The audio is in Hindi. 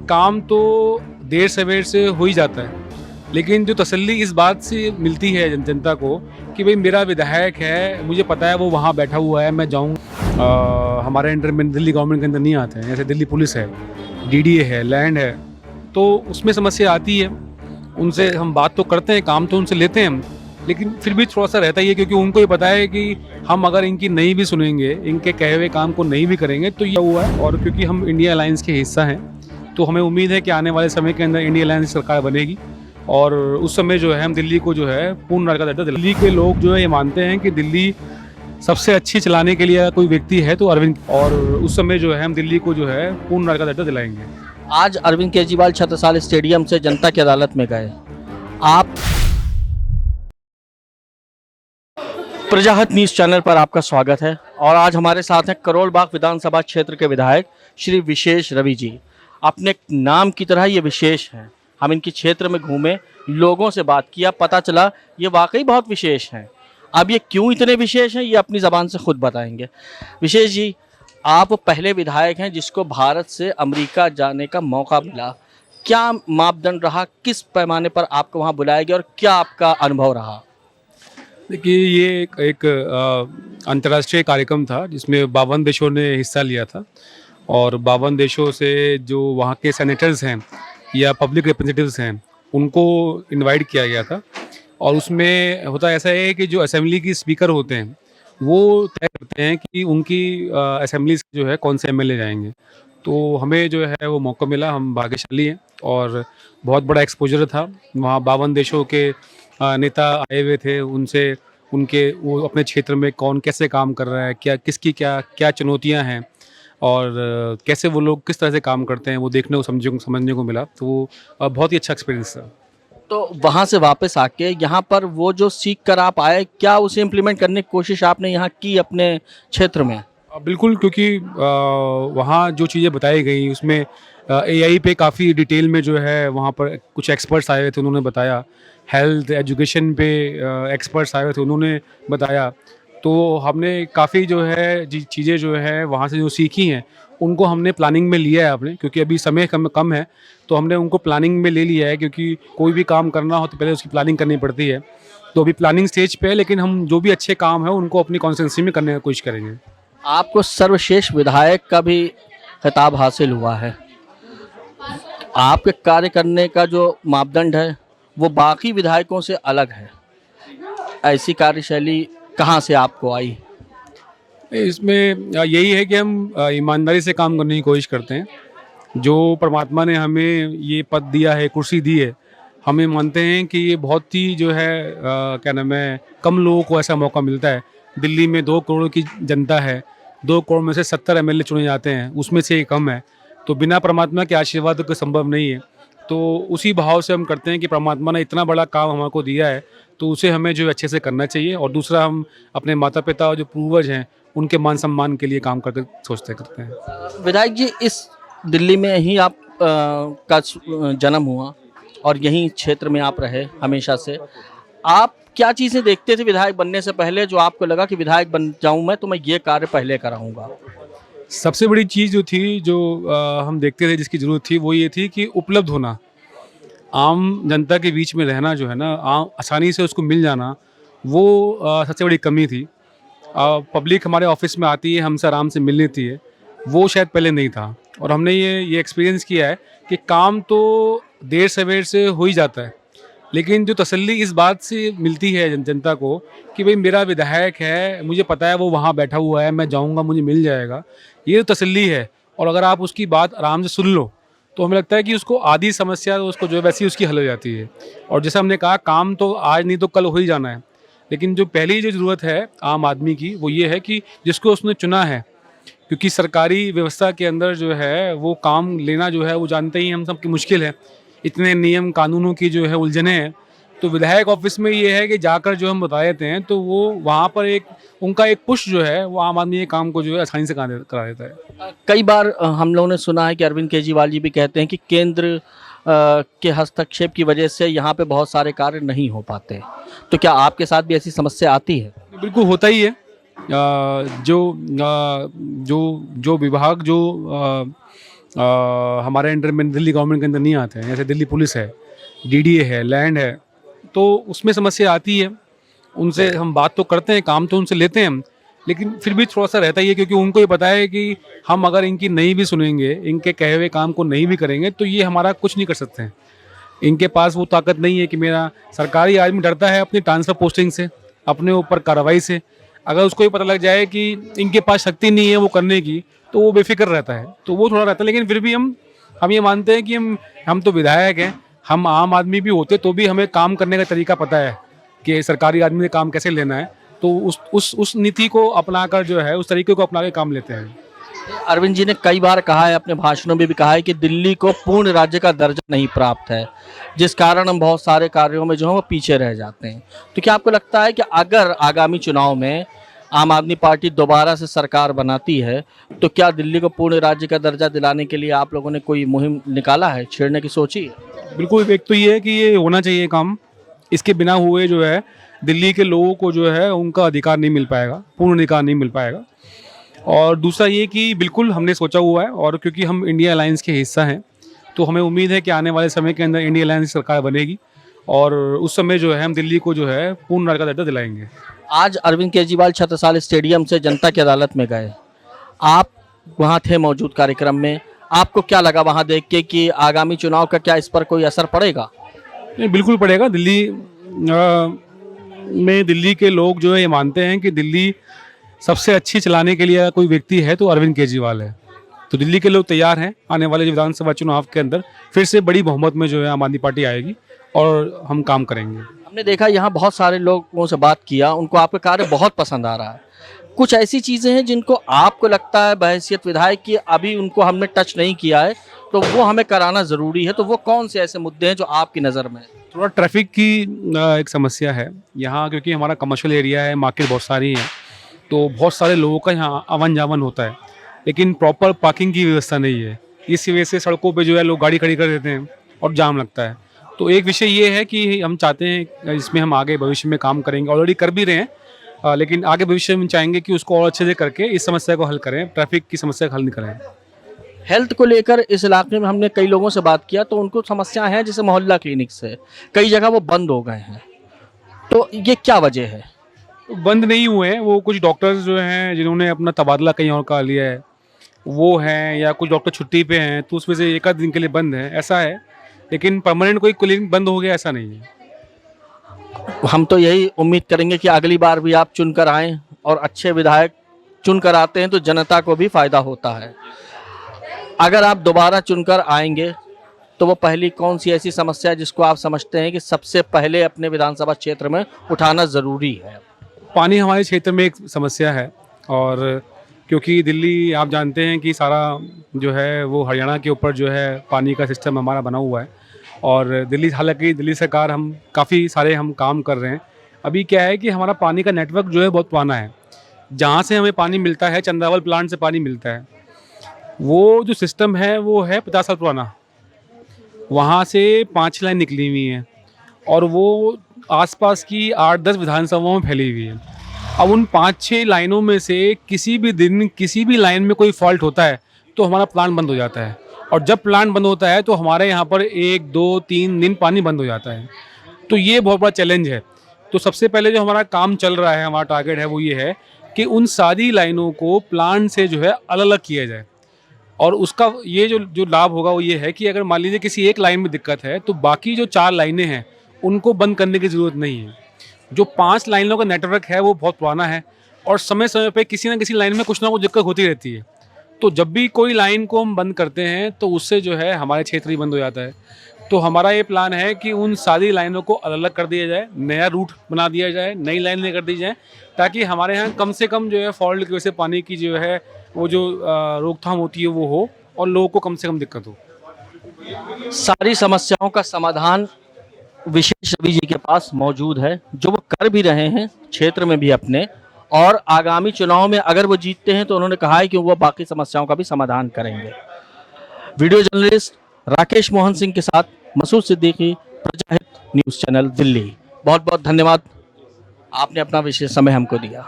काम तो देर सवेर से हो ही जाता है, लेकिन जो तसल्ली इस बात से मिलती है जनता को कि भाई मेरा विधायक है, मुझे पता है वो वहाँ बैठा हुआ है, मैं जाऊँ। हमारे अंडर में दिल्ली गवर्नमेंट के अंदर नहीं आते हैं, जैसे दिल्ली पुलिस है, डीडीए है, लैंड है, तो उसमें समस्या आती है। उनसे हम बात तो करते हैं, काम तो उनसे लेते हैं हम, लेकिन फिर भी थोड़ा सा रहता ही है, क्योंकि उनको ये पता है कि हम अगर इनकी नहीं भी सुनेंगे, इनके कहे हुए काम को नहीं भी करेंगे तो ये हुआ है। और क्योंकि हम इंडिया अलायंस के हिस्सा हैं, तो हमें उम्मीद है कि आने वाले समय के अंदर इंडिया अलायंस सरकार बनेगी और उस समय जो है हम दिल्ली को जो है पूर्ण राज्य का दर्जा दिल्ली के लोग जो है ये मानते हैं कि दिल्ली सबसे अच्छी चलाने के लिए कोई व्यक्ति है तो अरविंद, और उस समय जो है हम दिल्ली को जो है पूर्ण राज्य का दर्जा दिलाएंगे। आज अरविंद केजरीवाल छत्रसाल स्टेडियम से जनता की अदालत में गए। आप प्रजाहित न्यूज़ चैनल पर आपका स्वागत है और आज हमारे साथ हैं करोल बाग विधानसभा क्षेत्र के विधायक श्री विशेष रवि जी। अपने नाम की तरह ये विशेष हैं। हम इनके क्षेत्र में घूमे, लोगों से बात किया, पता चला ये वाकई बहुत विशेष हैं। अब ये क्यों इतने विशेष हैं ये अपनी ज़बान से खुद बताएंगे। विशेष जी, आप पहले विधायक हैं जिसको भारत से अमेरिका जाने का मौका मिला। क्या मापदंड रहा, किस पैमाने पर आपको वहाँ बुलाया गया और क्या आपका अनुभव रहा? देखिए, ये एक अंतर्राष्ट्रीय कार्यक्रम था जिसमें 52 देशों ने हिस्सा लिया था और 52 देशों से जो वहाँ के सेनेटर्स हैं या पब्लिक रिप्रेजेंटेटिव्स हैं उनको इनवाइट किया गया था। और उसमें होता ऐसा है कि जो असेंबली की स्पीकर होते हैं वो तय करते हैं कि उनकी असेंबली से जो है कौन से एमएलए जाएंगे। तो हमें जो है वो मौका मिला, हम भाग्यशाली हैं और बहुत बड़ा एक्सपोजर था। वहाँ 52 देशों के नेता आए हुए थे, उनसे उनके वो अपने क्षेत्र में कौन कैसे काम कर रहा है, क्या किसकी क्या क्या चुनौतियाँ हैं और कैसे वो लोग किस तरह से काम करते हैं वो देखने को समझने को मिला। तो वो बहुत ही अच्छा एक्सपीरियंस था। तो वहाँ से वापस आके यहाँ पर वो जो सीख कर आप आए, क्या उसे इम्प्लीमेंट करने की कोशिश आपने यहाँ की अपने क्षेत्र में? बिल्कुल, क्योंकि वहाँ जो चीज़ें बताई गई उसमें एआई पे काफ़ी डिटेल में जो है वहाँ पर कुछ एक्सपर्ट्स आए हुए थे, उन्होंने बताया। हेल्थ एजुकेशन पे एक्सपर्ट्स आए हुए थे, उन्होंने बताया। तो हमने काफ़ी जो है चीज़ें जो है वहाँ से जो सीखी हैं उनको हमने प्लानिंग में लिया है अपने, क्योंकि अभी समय कम है तो हमने उनको प्लानिंग में ले लिया है, क्योंकि कोई भी काम करना हो तो पहले उसकी प्लानिंग करनी पड़ती है। तो अभी प्लानिंग स्टेज पे है, लेकिन हम जो भी अच्छे काम है उनको अपनी कॉन्स्टिट्यूंसी में करने की कोशिश करेंगे। आपको सर्वश्रेष्ठ विधायक का भी खिताब हासिल हुआ है। आपके कार्य करने का जो मापदंड है वो बाकी विधायकों से अलग है। ऐसी कार्यशैली कहाँ से आपको आई? इसमें यही है कि हम ईमानदारी से काम करने की कोशिश करते हैं। जो परमात्मा ने हमें ये पद दिया है, कुर्सी दी है, हमें मानते हैं कि ये बहुत ही जो है क्या नाम है, कम लोगों को ऐसा मौका मिलता है। दिल्ली में 2 करोड़ की जनता है, 2 करोड़ में से 70 एमएलए चुने जाते हैं, उसमें से ये कम है। तो बिना परमात्मा के आशीर्वाद को संभव नहीं है। तो उसी भाव से हम करते हैं कि परमात्मा ने इतना बड़ा काम हमको दिया है तो उसे हमें जो अच्छे से करना चाहिए। और दूसरा, हम अपने माता पिता और जो पूर्वज हैं उनके मान सम्मान के लिए काम करते करते हैं। विधायक जी, इस दिल्ली में ही आप का जन्म हुआ और यहीं क्षेत्र में आप रहे हमेशा से। आप क्या चीज़ें देखते थे विधायक बनने से पहले जो आपको लगा कि विधायक बन जाऊं मैं तो मैं ये कार्य पहले कराऊंगा? सबसे बड़ी चीज़ जो थी, जो हम देखते थे, जिसकी ज़रूरत थी, वो ये थी कि उपलब्ध होना, आम जनता के बीच में रहना जो है ना, आसानी से उसको मिल जाना, वो सबसे बड़ी कमी थी। पब्लिक हमारे ऑफिस में आती है, हमसे आराम से मिल लेती है, वो शायद पहले नहीं था। और हमने ये एक्सपीरियंस किया है कि काम तो देर सवेर से हो ही जाता है, लेकिन जो तसल्ली इस बात से मिलती है जनता को कि भाई मेरा विधायक है, मुझे पता है वो वहाँ बैठा हुआ है, मैं जाऊँगा, मुझे मिल जाएगा, ये तो तसल्ली है। और अगर आप उसकी बात आराम से सुन लो तो हमें लगता है कि उसको आधी समस्या उसको जो है वैसी उसकी हल हो जाती है। और जैसे हमने कहा, काम तो आज नहीं तो कल हो ही जाना है, लेकिन जो पहली जो ज़रूरत है आम आदमी की वो ये है कि जिसको उसने चुना है, क्योंकि सरकारी व्यवस्था के अंदर जो है वो काम लेना जो है वो जानते ही हम सब की मुश्किल है, इतने नियम कानूनों की जो है उलझने हैं। तो विधायक ऑफिस में ये है कि जाकर जो हम बता देते हैं तो वो वहाँ पर एक उनका एक पुश जो है वो आम आदमी के काम को जो है आसानी से करा देता है। कई बार हम लोगों ने सुना है कि अरविंद केजरीवाल जी भी कहते हैं कि केंद्र के हस्तक्षेप की वजह से यहाँ पे बहुत सारे कार्य नहीं हो पाते। तो क्या आपके साथ भी ऐसी समस्या आती है? बिल्कुल होता ही है। जो जो जो विभाग जो हमारे अंडर में दिल्ली गवर्नमेंट के अंदर नहीं आते हैं, जैसे दिल्ली पुलिस है, डीडीए है, लैंड है, तो उसमें समस्या आती है। उनसे हम बात तो करते हैं, काम तो उनसे लेते हैं हम, लेकिन फिर भी थोड़ा सा रहता ही है, क्योंकि उनको ये पता है कि हम अगर इनकी नहीं भी सुनेंगे, इनके कहे हुए काम को नहीं भी करेंगे, तो ये हमारा कुछ नहीं कर सकते हैं। इनके पास वो ताकत नहीं है कि मेरा सरकारी आदमी डरता है अपनी ट्रांसफ़र पोस्टिंग से, अपने ऊपर कार्रवाई से। अगर उसको ये पता लग जाए कि इनके पास शक्ति नहीं है वो करने की, तो वो बेफिक्र रहता है, तो वो थोड़ा रहता है। लेकिन फिर भी हम ये मानते हैं कि हम तो विधायक हैं, हम आम आदमी भी होते तो भी हमें काम करने का तरीका पता है कि सरकारी आदमी ने काम कैसे लेना है, तो उस नीति को अपनाकर जो है, उस तरीके को अपना के काम लेते हैं। अरविंद जी ने कई बार कहा है, अपने भाषणों में भी कहा है कि दिल्ली को पूर्ण राज्य का दर्जा नहीं प्राप्त है, जिस कारण हम बहुत सारे कार्यों में जो है वो पीछे रह जाते हैं। तो क्या आपको लगता है कि अगर आगामी चुनाव में आम आदमी पार्टी दोबारा से सरकार बनाती है, तो क्या दिल्ली को पूर्ण राज्य का दर्जा दिलाने के लिए आप लोगों ने कोई मुहिम निकाला है, छेड़ने की सोची है? बिल्कुल, एक तो ये है कि ये होना चाहिए काम, इसके बिना हुए जो है दिल्ली के लोगों को जो है उनका अधिकार नहीं मिल पाएगा, पूर्ण अधिकार नहीं मिल पाएगा। और दूसरा ये कि बिल्कुल हमने सोचा हुआ है, और क्योंकि हम इंडिया अलायंस के हिस्सा हैं, तो हमें उम्मीद है कि आने वाले समय के अंदर इंडिया अलायंस की सरकार बनेगी, और उस समय जो है हम दिल्ली को जो है पूर्ण राज्य का दर्जा दिलाएंगे। आज अरविंद केजरीवाल छत्रसाल स्टेडियम से जनता की अदालत में गए, आप वहाँ थे मौजूद कार्यक्रम में, आपको क्या लगा वहाँ देख के कि आगामी चुनाव का क्या इस पर कोई असर पड़ेगा? नहीं, बिल्कुल पड़ेगा। दिल्ली के लोग जो है ये मानते हैं कि दिल्ली सबसे अच्छी चलाने के लिए कोई व्यक्ति है तो अरविंद केजरीवाल है। तो दिल्ली के लोग तैयार हैं, आने वाले विधानसभा चुनाव के अंदर फिर से बड़ी बहुमत में जो है आम आदमी पार्टी आएगी और हम काम करेंगे। हमने देखा यहाँ बहुत सारे लोगों से बात किया, उनको आपका कार्य बहुत पसंद आ रहा है। कुछ ऐसी चीज़ें हैं जिनको आपको लगता है बहैसियत विधायक कि अभी उनको हमने टच नहीं किया है, तो वो हमें कराना ज़रूरी है, तो वो कौन से ऐसे मुद्दे हैं जो आपकी नज़र में? थोड़ा ट्रैफिक की एक समस्या है यहाँ, क्योंकि हमारा कमर्शियल एरिया है, मार्केट बहुत सारी है, तो बहुत सारे लोगों का यहाँ आवन जावन होता है, लेकिन प्रॉपर पार्किंग की व्यवस्था नहीं है। इस वजह से सड़कों पे जो है लोग गाड़ी खड़ी कर देते हैं और जाम लगता है। तो एक विषय ये है कि हम चाहते हैं इसमें हम आगे भविष्य में काम करेंगे, ऑलरेडी कर भी रहे हैं, लेकिन आगे भविष्य में चाहेंगे कि उसको और अच्छे से करके इस समस्या को हल करें, ट्रैफिक की समस्या का हल नहीं करें। हेल्थ को लेकर इस इलाके में हमने कई लोगों से बात किया, तो उनको समस्या है, जैसे मोहल्ला क्लिनिक से कई जगह वो बंद हो गए हैं, तो ये क्या वजह है? बंद नहीं हुए हैं, वो कुछ डॉक्टर्स जो हैं जिन्होंने अपना तबादला कहीं और का लिया है वो हैं, या कुछ डॉक्टर छुट्टी पे हैं, तो उसमें से एक आध दिन के लिए बंद है, ऐसा है। लेकिन परमानेंट कोई क्लिनिक बंद हो गया ऐसा नहीं है। हम तो यही उम्मीद करेंगे कि अगली बार भी आप चुनकर आएँ, और अच्छे विधायक चुनकर आते हैं तो जनता को भी फायदा होता है। अगर आप दोबारा चुनकर आएंगे तो वो पहली कौन सी ऐसी समस्या है जिसको आप समझते हैं कि सबसे पहले अपने विधानसभा क्षेत्र में उठाना ज़रूरी है? पानी हमारे क्षेत्र में एक समस्या है, और क्योंकि दिल्ली आप जानते हैं कि सारा जो है वो हरियाणा के ऊपर जो है पानी का सिस्टम हमारा बना हुआ है, और हालांकि दिल्ली सरकार हम काफ़ी सारे हम काम कर रहे हैं। अभी क्या है कि हमारा पानी का नेटवर्क जो है बहुत पुराना है, जहाँ से हमें पानी मिलता है, चंद्रावल प्लांट से पानी मिलता है, वो जो सिस्टम है वो है 50 साल पुराना। वहाँ से 5 लाइन निकली हुई हैं, और वो आसपास की 8-10 विधानसभाओं में फैली हुई है। अब उन 5-6 लाइनों में से किसी भी दिन किसी भी लाइन में कोई फॉल्ट होता है तो हमारा प्लांट बंद हो जाता है, और जब प्लांट बंद होता है तो हमारे यहाँ पर 1, 2, 3 दिन पानी बंद हो जाता है। तो ये बहुत बड़ा चैलेंज है। तो सबसे पहले जो हमारा काम चल रहा है, हमारा टारगेट है, वो ये है कि उन सारी लाइनों को प्लांट से जो है अलग अलग किया जाए, और उसका ये जो लाभ होगा वो ये है कि अगर मान लीजिए किसी एक लाइन में दिक्कत है तो बाकी जो 4 लाइनें हैं उनको बंद करने की ज़रूरत नहीं है। जो 5 लाइनों का नेटवर्क है वो बहुत पुराना है, और समय समय पे किसी ना किसी लाइन में कुछ ना कुछ दिक्कत होती रहती है। तो जब भी कोई लाइन को हम बंद करते हैं तो उससे जो है हमारे क्षेत्र ही बंद हो जाता है। तो हमारा ये प्लान है कि उन सारी लाइनों को अलग अलग कर दिया जाए, नया रूट बना दिया जाए, नई लाइनें कर दी जाए, ताकि हमारे यहाँ कम से कम जो है फॉल्ट की वजह से पानी की जो है वो जो रोकथाम होती है वो हो, और लोगों को कम से कम दिक्कत हो। सारी समस्याओं का समाधान विशेष रवि जी के पास मौजूद है, जो वो कर भी रहे हैं क्षेत्र में भी अपने, और आगामी चुनाव में अगर वो जीतते हैं तो उन्होंने कहा है कि वो बाकी समस्याओं का भी समाधान करेंगे। वीडियो जर्नलिस्ट राकेश मोहन सिंह के साथ मसूद सिद्दीकी, प्रजाहित न्यूज़ चैनल, दिल्ली। बहुत बहुत धन्यवाद, आपने अपना विशेष समय हमको दिया।